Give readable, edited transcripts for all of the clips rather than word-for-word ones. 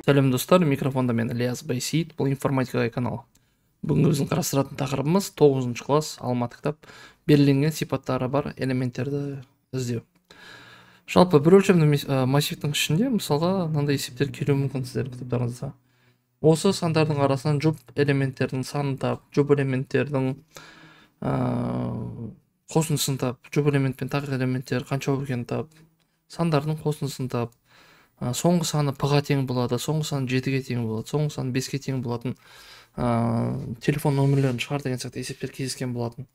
Сәлем достар, микрофонда мен Ильяс Байсейіт, бұл информатика каналы. Бүгінгі біздің қарастыратын тақырыбымыз 9 класс Алматы кітап белгіленген сипаттары бар элементтерді іздеу. Жалпы бір өлшемді массивтің ішінде мысалға мынандай есептер келуі мүмкін сіздердің кітаптарыңызда. Осы сандардың арасынан жұп элементтердің санын тап, жұп элементтердің қосындысын тап, жұп элемент пен тағы элементтер қанша екенін тап, сандардың қосындысын тап, соңғы саны п-ға тең болады, соңғы саны 7-ге тең болады, соңғы саны 5-ге тең болатын телефон нөмірлерін шығар деген сияқты есептер кездескен болатын.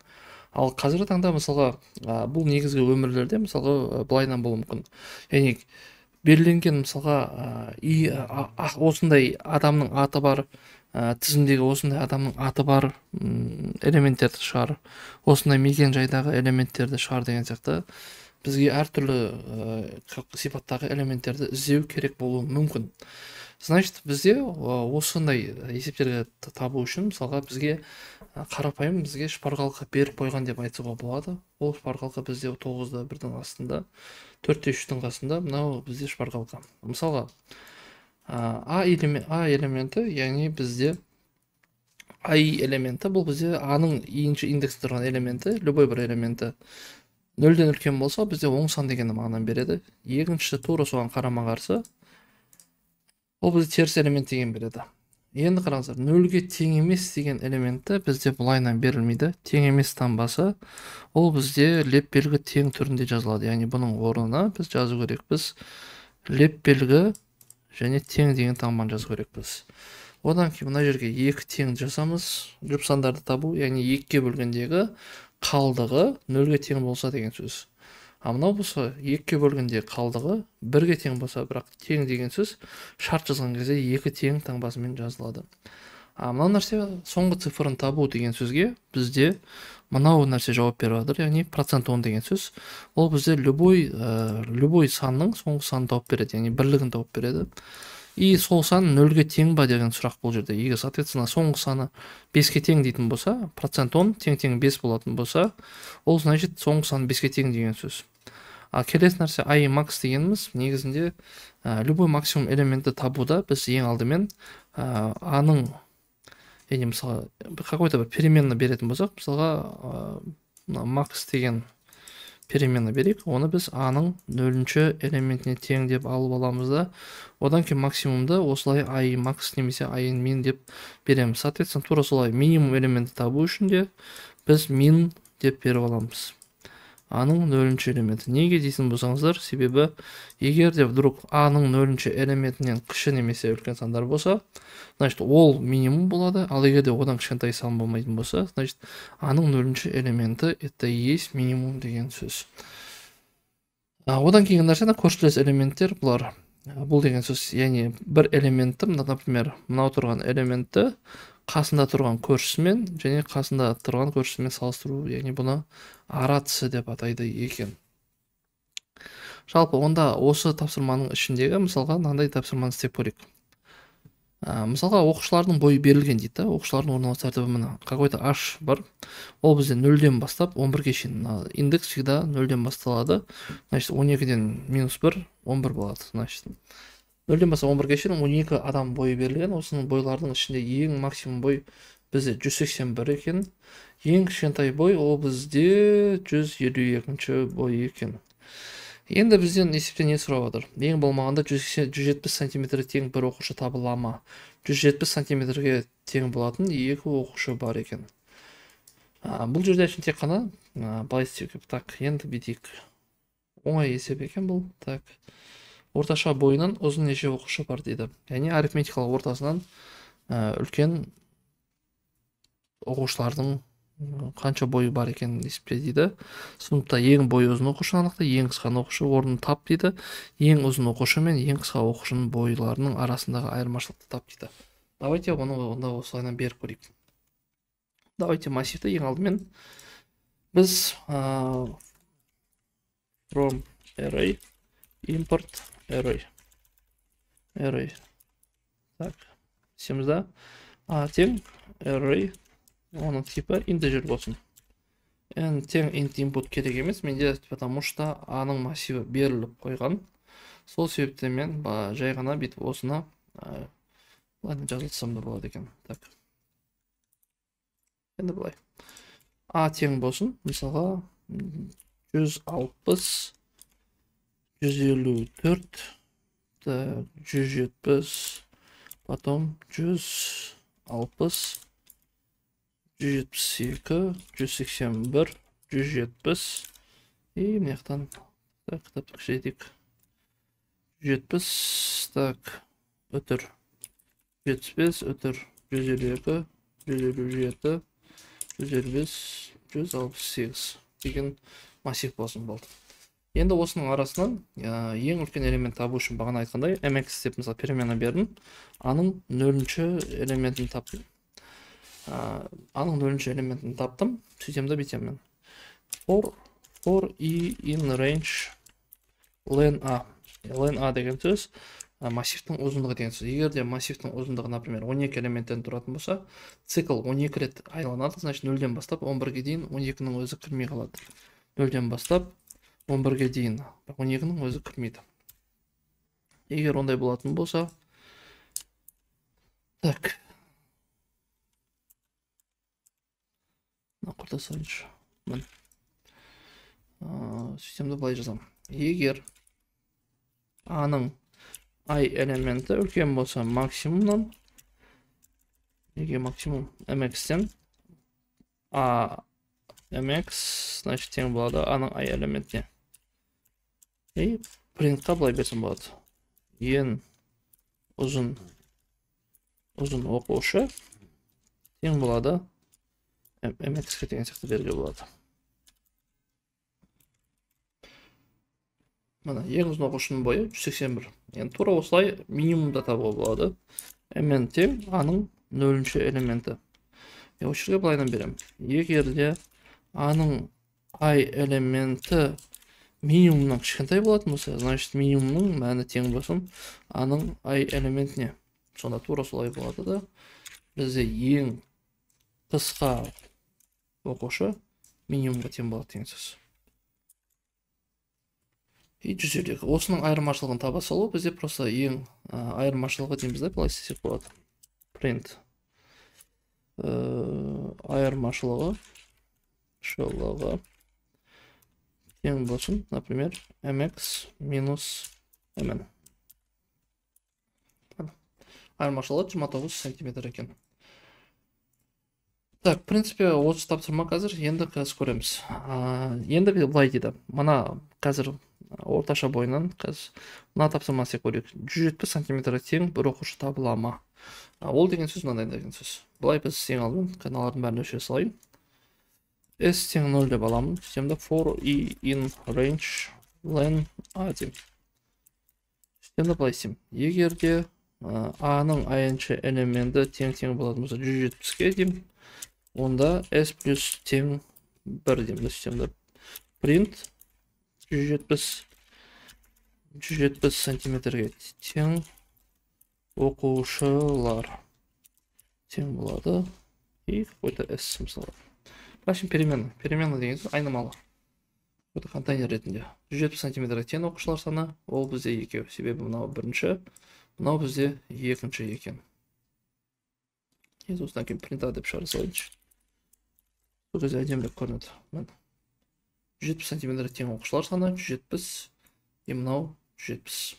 Ал қазіргі таңда мысалға бұл негізгі өмірлерде мысалға былайынан болуы мүмкін. Яғни белгіленген мысалға осындай адамның аты бар, тізімдегі осындай адамның аты бар элементтерді шығар, осындай мекен жайдағы элементтерді шығар деген сияқты бізге әртүрлі сипаттағы элементтерді іздеу керек болуы мүмкін. Значит, бізде осындай есептерге табу үшін мысалға бізге қарапайым бізге шпаргалка беріп қойған деп айтуға болады. Ол шпаргалка бізде 9-да 1-дің астында, 4-те 3-дің қасында мынау бізде шпаргалка. Мысалға а элементі, яғни бізде i элементі, бұл бізде a-ның екінші индекс тұрған элементі, любой бір элементі 0-ден үлкен болса, бізде оң сан дегенді мағынаны береді. Екінші тура соған қарама-қарсы ол бізде теріс элемент деген береді. Енді қараңыздар, 0-ге тең емес деген элементті бізде бұлайынан берілмейді. Тең емес таңбасы ол бізде леп белгі тең түрінде жазылады. Яғни бұның орнына біз жазу керекпіз леп белгі және тең деген таңбаны жазу керекпіз. Одан кейін мына жерге 2 тең жасамыз, жұп сандарды табу, яғни 2-ге бөлгендегі қалдығы 0-ге тең болса деген сөз. Мынау болса 2-ге бөлгенде қалдығы 1-ге тең болса, бірақ тең деген сөз шарт жазған кезде 2 тең таңбасымен жазылады. Мынау нәрсе соңғы цифрын табу деген сөзге бізде мынау нәрсе жауап беріп жатыр, яғни процент 10 деген сөз. Ол бізде любой санның соңғы санын тауып береді, яғни бірлігін тауып береді. И сол сан 0-ге тең ба деген сұрақ бұл жерде. Егер соответственно соңғы саны 5-ге тең дейтін болса, процент 10 тең 5 болатын болса, ол значит соңғы саны 5-ге тең деген сөз. Келесі нәрсе i max дегеніміз негізінде любой максимум элементті табуда біз ең алдымен a-ның, яғни мысалы какой-то бір переменный беретін болсақ, мысалға max деген переменный берейік, оны біз a-ның 0-ші элементіне тең деп алып аламыз да, одан кейін максимумды осылай i max немесе i min деп береміз. Соответственно, тура солай минимум элементті табу үшін де біз min деп беріп аламыз. a-ның 0-ші элементі. Неге дейсін болсаңыздар, себебі егер де вдруг a-ның 0-ші элементінен кіші немесе үлкен сандар болса, значит ол минимум болады, ал егер де одан кішкентай сан болмайтын болса, значит a-ның 0-ші элементі это и есть минимум деген сөз. Одан кейін нәрсе көршілес элементтер бұлар. Бұл деген сөз, яғни бір элементті, например, мынау тұрған элементті қасында тұрған көршісімен және қасында тұрған көршісімен салыстыру, яғни бұны аратысы деп атайды екен. Жалпы онда осы тапсырманың ішіндегі мысалға мынандай тапсырманы істеп көрейік. Мысалға оқушылардың бойы берілген дейді. Оқушылардың орналасу тәртібі мына. Какой-то h бар. Ол бізде 0-ден бастап 11-ге шейін. Индекс всегда 0-ден басталады. Значит, 12-ден -1 11 болады. Значит, 0-ден бастап 11-ге шейін 12 адам бойы берілген. Осының бойлардың ішінде ең максимум бой бізде 181 екен. Ең кішкентай бой ол бізде 152 бой екен. Енді бізден есептен не сұрап отыр? Ең болмағанда 170 сантиметрге тең бір оқушы табыла ма? 170 сантиметрге тең болатын 2 оқушы бар екен. Бұл жерде үшін тек қана былай істеу керек. Так, енді бүйтейік. Оңай есеп екен бұл. Так. Орташа бойынан ұзын неше оқушы бар дейді. Яғни арифметикалық ортасынан үлкен оқушылардың қанша бойы бар екен есепте дейді. Сыныпта ең бойы ұзын оқушыны анықта, ең қысқа оқушы орнын тап дейді. Ең ұзын оқушы мен ең қысқа оқушының бойларының арасындағы айырмашылықты тап дейді. Давайте оны онда осылайынан беріп көрейік. Давайте массивті ең алдымен біз from array import array. Так, семізда тең array, оның типі integer болсын. Тең int input керек емес менде, потому что a-ның массиві беріліп қойған. Сол себептен мен жай ғана бүйтіп осыны Бұлайдан жазылсам да болады екен. Так. Енді бұлай. А тең болсын. Мысалға 160, 154, 170, потом 160, 172, 181, 170. И мына жақтан кітапты кішірейтейік. 170, так, өтір. 75, өтір. 152, 157, 155, 168 деген массив болсын болды. Енді осының арасынан ең үлкен элемент табу үшін бағана айтқандай mx деп мысалы перемена бердім. Аның нөлінші элементін таптым. Сөйтем да бітем мен. For e in range len a. Len a деген сөз массивтің ұзындығы деген сөз. Егер де массивтің ұзындығы, например, 12 элементтен тұратын болса, цикл 12 рет айланады, значит 0-ден бастап 11-ге дейін 12-нің өзі кірмей қалады. 0-ден бастап 11-ге дейін 12-нің өзі кірмейді. Егер ондай болатын болса, так. Құрта салайыншы. Сөйтемді былай жазам. Егер аның I элементі үлкен болса максимумнан, неге максимум mx-тен, a mx, значит, тең болады аның I элементіне. И принтқа былай берсем болады. Ең ұзын оқушы тең болады mx-ке деген сияқты беруге болады. Мына ең ұзын оқушының бойы 181. Енді тура осылай минимумда табуға болады. Mn тең аның нөлінші элементі. Осы жерге былайдан берем. Егер де аның I элементі минимумнан кішкентай болатын болса, значит минимумның мәні тең болсын аның I элементіне. Сонда тура солай болады да. Бізде ең қысқа оқушы минимумға тең болады деген сөз. И 152. Осының айырмашылығын таба салу бізде просто ең айырмашылығы дейміз да, былай істесек болады. Print айырмашылығы тең болсын, например, mx минус mn. Айырмашылығы 29 сантиметр екен. Так, в принципе, осы тапсырма қазір енді көреміз. Енді былай дейді. Мына қазір орташа бойынан мына тапсырма істеп көрейік. 170 сантиметрге тең бір оқушы табыла ма? Ол деген сөз мынандай деген сөз. Былай біз ең алдымен каналдардың бәрін өлшей салайын. S тең 0 деп аламын. Сөйтем for e in range len a деймін. Сөйтем былай істеймін. Егер де a-ның i-нші элементі тең болатын болса 170-ге деймін. Онда S плюс тең 1 деймін. Сөйтем print 170 сантиметрге тең оқушылар тең болады. И какой-то S мысалы. Başım перемена деген сөз айнымалы. Какой-то контейнер ретінде. 170 сантиметрге тең оқушылар саны, ол бізде екеу. Себебі мынау бірінші, мынау бізде екінші екен. Енді осыдан кейін принта деп шығара салайыншы. Бұл кезде әдемірек көрінеді. 170 сантиметр тең оқушылар саны 170, и мынау 170.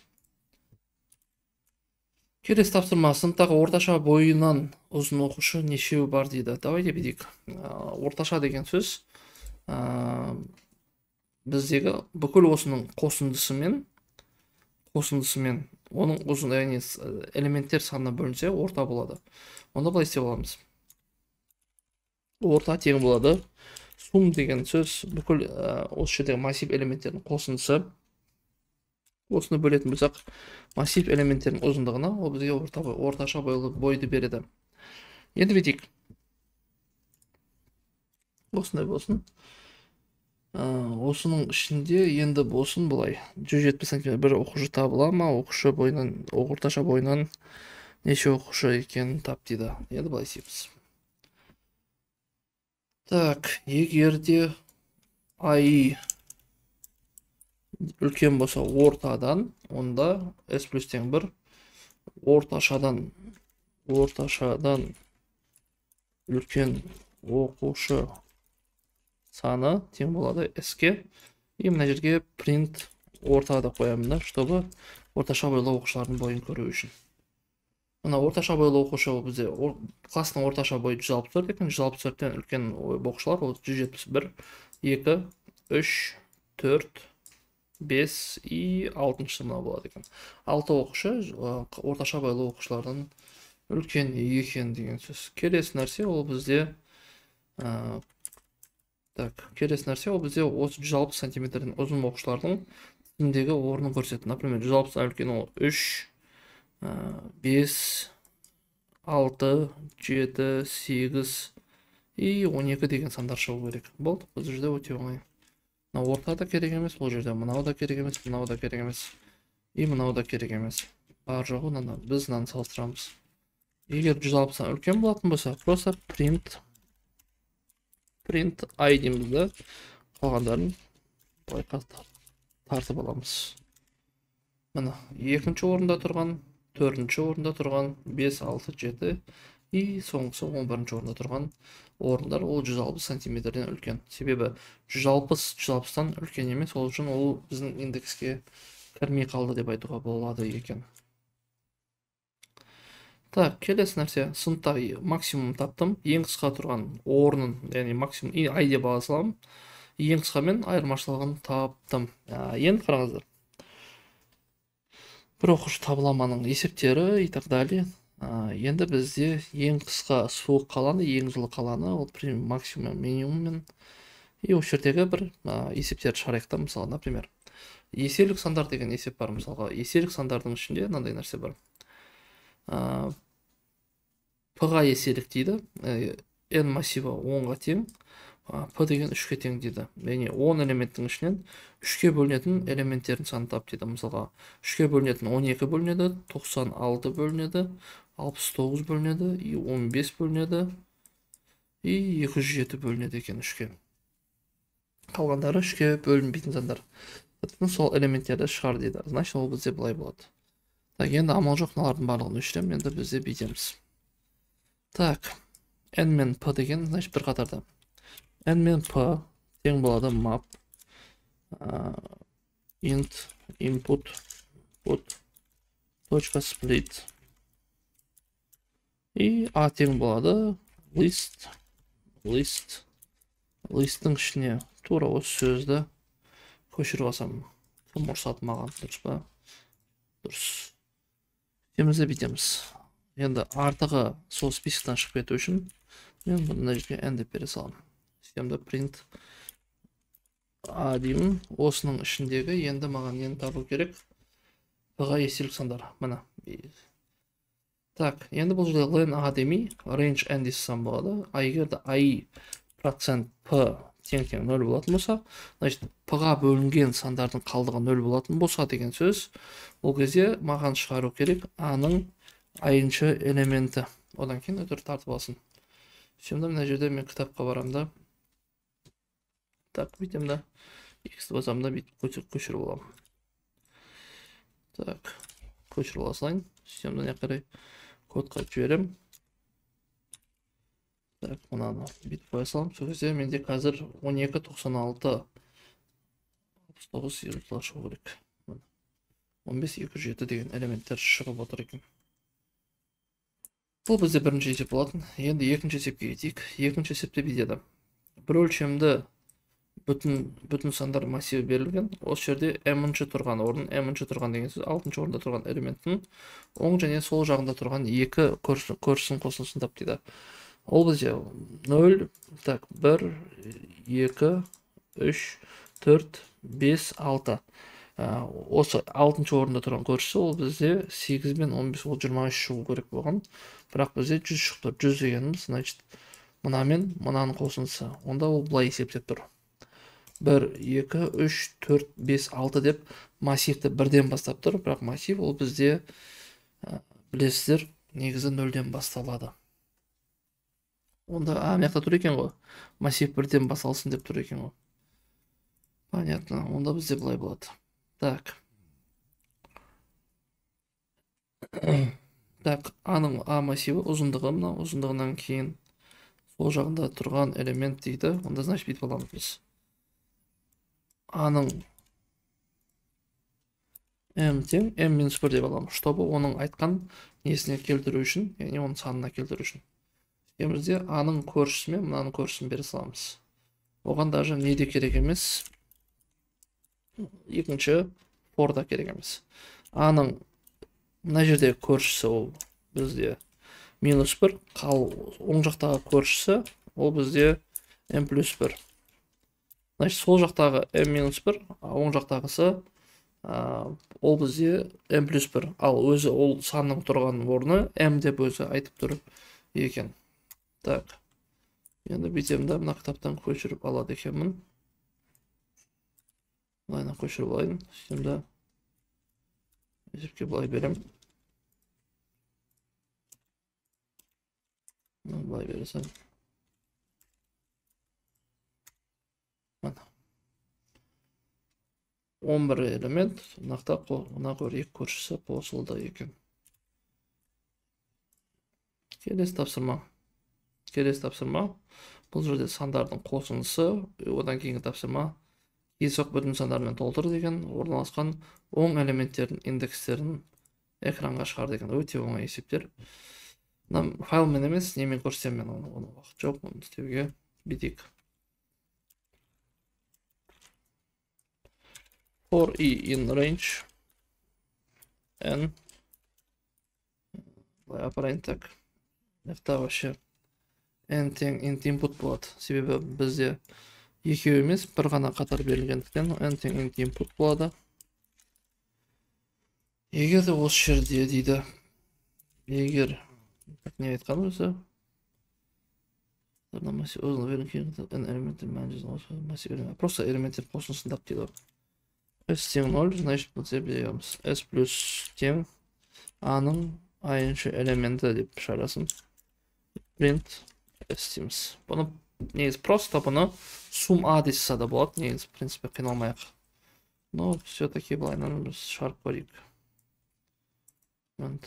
Келесі тапсырмасын тағы орташа бойынан ұзын оқушы нешеу бар дейді. Давайте білейік. Орташа деген сөз біздегі бүкіл осының қосындысымен оның ұзын элементтер санына бөлінсе орта болады. Онда былай істеп аламыз. Орта тең болады. Сум деген сөз бүкіл осы жердегі массив элементтердің қосындысы. Осыны бөлетін болсақ, массив элементтердің ұзындығына ол бізге орташа бойды береді. Енді бетейік. Осындай болсын. Осының ішінде енді болсын бұлай. 170 см бір оқушы табыла ма? Орташа бойынан неше оқушы екенін тап дейді. Енді бұлай істейміз. Так, егер де I үлкен болса ортадан, онда S плюс тең 1 орташадан үлкен оқушы саны тең болады s-ке. И мына жерге print ортада қоямын да, чтобы орташа бойлы оқушылардың бойын көру үшін. Мына орташа бойлы оқушы бізде класстың орташа бойы 164 екен. 164-тен үлкен оқушылар ол 171, 2, 3, 4, 5 и 6-шы мына болады екен. 6 оқушы орташа бойлы оқушылардан үлкен екен деген сөз. Келесі нәрсе ол бізде осы 160 сантиметрден ұзын оқушылардың тізімдегі орнын көрсетеді. Например, 160-дан үлкен ол 3, 5, 6, 7, 8 и 12 деген сандар шығу керек. Болды, бұл жерде өте оңай. Мынау ортада керек емес, бұл жерде мынау да керек емес, мынау да керек емес. И мынау да керек емес. Бар жоғы біз мынаны салыстырамыз. Егер 160-дан үлкен болатын болса, просто print I дейміз да, қалғандарын байқа тартып аламыз. Мына екінші орында тұрған, төртінші орында тұрған, 5, 6, 7 и соңғысы 11-ші орында тұрған орындар ол 160 сантиметрден үлкен. Себебі 160-тан үлкен емес, ол үшін ол біздің индекске кірмей қалды деп айтуға болады екен. Так, келесі нәрсе, сыныпта максимум таптым. Ең қысқа тұрған орнын, яғни максимум I деп ала саламын. Ең қысқа мен айырмашылығын таптым. Енді қараңыздар. Бір оқушы табыламаның есептері и так далее. Енді бізде ең қысқа суық қаланы, ең жылы қаланы, ол максимум, минимум мен и осы жердегі бір есептерді шығарайық та, мысалы, например, еселік сандар деген есеп бар. Мысалға, еселік сандардың ішінде мынандай нәрсе бар. P-ға еселік дейді, n массиві 10-ға тең, P деген 3-ке тең дейді. Яғни 10 элементтің ішінен 3-ке бөлінетін элементтердің саны тап дейді. Мысалға, 3-ке бөлінетін 12 бөлінеді, 96 бөлінеді, 69 бөлінеді, и 15 бөлінеді, и 207 бөлінеді екен 3-ке. Қалғандары 3-ке бөлінбейтін сандар. Сол элементтерді шығар дейді. Значит, ол бізде былай болады. Так, енді амал жоқ, мыналардың барлығын өшірем, енді бізде бүйтеміз. Так, n мен p деген, значит, бір қатарда. N мен p тең болады map int input put точка split и a тең болады listtің ішіне тура осы сөзді көшіріп алсам, кім ұрсады маған, дұрыс па? Дұрыс. Темізде бүйтеміз. Енді артығы сол списоктан шығып кету үшін мен бұнда жерге n деп бере саламын. Системді print A деймін. Осының ішіндегі енді маған нені табу керек? P-ға еселік сандар. Мына. Так, енді бұл жерде len A демей, range n десем болады. Егерде I процент P тең 0 болатын болса, значит, P-ға бөлінген сандардың қалдығы 0 болатын болса деген сөз, ол кезде маған шығару керек A-ның I-шы элементі. Одан кейін өтір тартып алсын. Şimdi мына жерде мен кітапқа барам да. Так, бүйтем да. X-ті басам да, бүйтіп көшіріп аламын. Так, көшіріп алсайын. Системді не қарай кодқа жіберем. Так, мынаны бүйтіп қоя салам. Сол кезде менде қазір 12, 96, 69 шығу керек. 15, 207 деген элементтер шығып отыр екен. Бұл бізде бірінші есеп болатын. Енді екінші есепке кетейік. Екінші есепте бүйтеді. Бір өлшемді бүтін сандар массиві берілген. Осы жерде m-ші тұрған орын, m-ші тұрған деген сөз 6-шы орында тұрған элементтің оң және сол жағында тұрған екі көршісін қосылысын тап дейді. Ол бізде 0, так, 1, 2, 3, 4, 5, 6. Осы 6-шы орында тұрған көршісі ол бізде 8 мен 15, ол 23 шығу керек болған. Бірақ бізде 100 шықты. 100 дегеніміз, значит, мына мен мынаның қосындысы. Онда ол былай есептеп тұр. 1, 2, 3, 4, 5, 6 деп массивті 1-ден бастап тұр. Бірақ массив ол бізде, білесіздер, негізі 0-ден басталады. Онда, мияқта тұр екен ғой. Массив 1-ден басталсын деп тұр екен ғой. Понятно. Онда бізде былай болады. Так. Так, аның а массиві ұзындығы мына, ұзындығынан кейін сол жағында тұрған элемент дейді. Онда значит бүйтіп аламыз біз. Аның m тең m-1 деп аламыз, чтобы оның айтқан несіне келтіру үшін, яғни оның санына келтіру үшін. Емізде аның көршісі мен мынаның көршісін бере саламыз. Оған даже не де керек емес. Екінші for да керек емес. Аның мына жерде көршісі ол бізде -1, қал оң жақтағы көршісі ол бізде m+1. Значит, сол жақтағы m-1, оң жақтағысы ол бізде m+1. Ал өзі ол санның тұрған орны m деп өзі айтып тұр екен. Так. Енді бүйтемін да, мына кітаптан көшіріп алады екенмін. Былайына көшіріп алайын. Şimdi есепке былай берем. Былай бересем. Mana. 11 элемент. Мынақта мына екі көршісі қосылды екен. Келесі тапсырма. Бұл жерде сандардың қосындысы, одан кейінгі тапсырма кездейсоқ бөлім сандарымен толтыр деген, орналасқан оң элементтердің индекстерін экранға шығар деген. Өте оңай есептер. Файлмен емес, немен көрсем мен оны уақыт жоқ, оны істеуге бүйтейік. For i in range n. Былай апарайын, так. Мықты вообще n тең int input болады. Себебі бізде екеу емес, бір ғана қатар берілгендіктен n тең int input болады. Егер де осы жерде дейді, егер не айтқан өзі, просто элементтер қосындысын тап дейді. S тең 0, значит бізде береміз s плюс тең аның айыншы элементі деп шығарасын. Print s дейміз. Бұны негіз просто бұны sum a дейсіз да болады. Негіз в принципе қиналмайық. Но все-таки былайынан біз шығарып көрейік.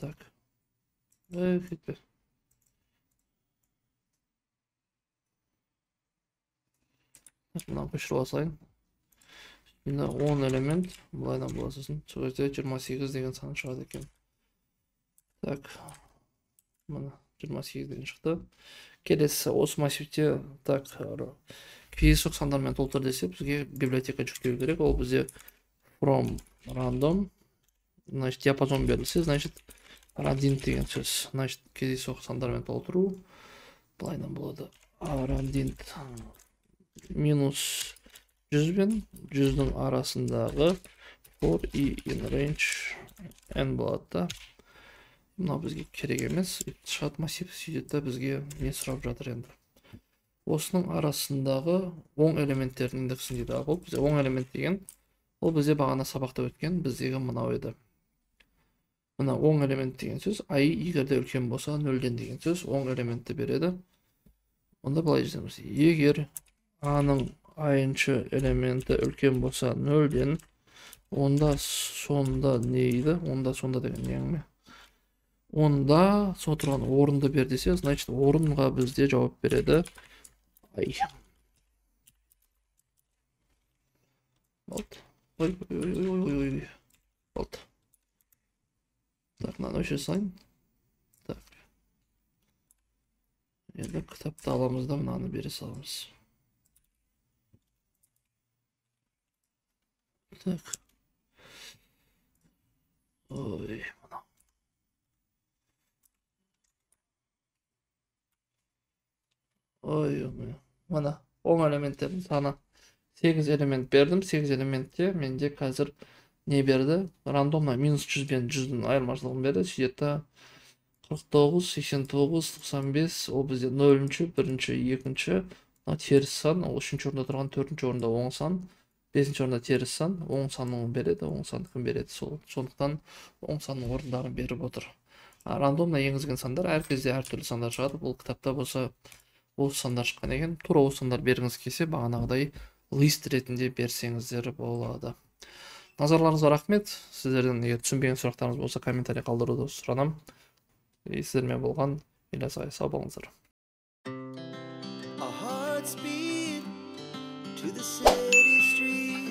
Так. Кетпе. Мынаны көшіріп алсайын. Енді 10 элемент былайдан боласың. Сол жерде 28 деген сан шығады екен. Так. Мына 28 деген шықты. Келесі осы массивте так кездейсоқ сандармен толтыр десе, бізге библиотека жүктеу керек. Ол бізде from random, значит диапазон берілсе, значит randint деген сөз. Значит кездейсоқ сандармен толтыру былайынан болады. Randint минус 100 бен 100-дің арасындағы for i in range n болады да. Мына бізге керек емес. Шығат массив сөйтеді, бізге не сұрап жатыр енді. Осының арасындағы оң элементтердің индексін дейді. Бұл бізде оң элемент деген, ол бізде бағана сабақта өткен, біздегі мынау еді. Мына оң элемент деген сөз, i егерде үлкен болса 0-ден деген сөз, оң элементті береді. Онда былай жазамыз. Егер аның айыншы элементі үлкен болса 0-ден, онда сонда не еді? Онда сонда деген не әңгіме? Онда сол тұрған орынды бер десе, значит орынға бізде жауап береді i. Болды. Ой. Болды. Так, мынаны өшіре салайын. Так. Енді кітапты аламыз да мынаны бере саламыз. Так. Ой, мына. Ой, мына оң элементтердің саны 8 элемент бердім. 8 элементте менде қазір не берді? Рандомна -100 бен 100-дің айырмашылығын берді. Сөйтті 49, 89, 95, ол бізде 0-ші, 1-ші, 2-ші, теріс сан, ол 3-ші орында тұрған 4-ші орында оң сан, 5-ші орында теріс сан, оң санын береді, оң сан кім береді? Сондықтан оң санның орындарын беріп отыр. Рандомна енгізген сандар әр кезде әртүрлі сандар шығады. Бұл кітапта болса осы сандар шыққан екен. Тура осы сандар бергіңіз келсе, бағанағыдай лист ретінде берсеңіздер болады. Назарларыңызға рахмет. Сіздерден егер түсінбеген сұрақтарыңыз болса, комментарий қалдыруды сұранам. Сіздермен болған Ильяс Ағай, сау болыңыздар. Our hearts beat to the city streets.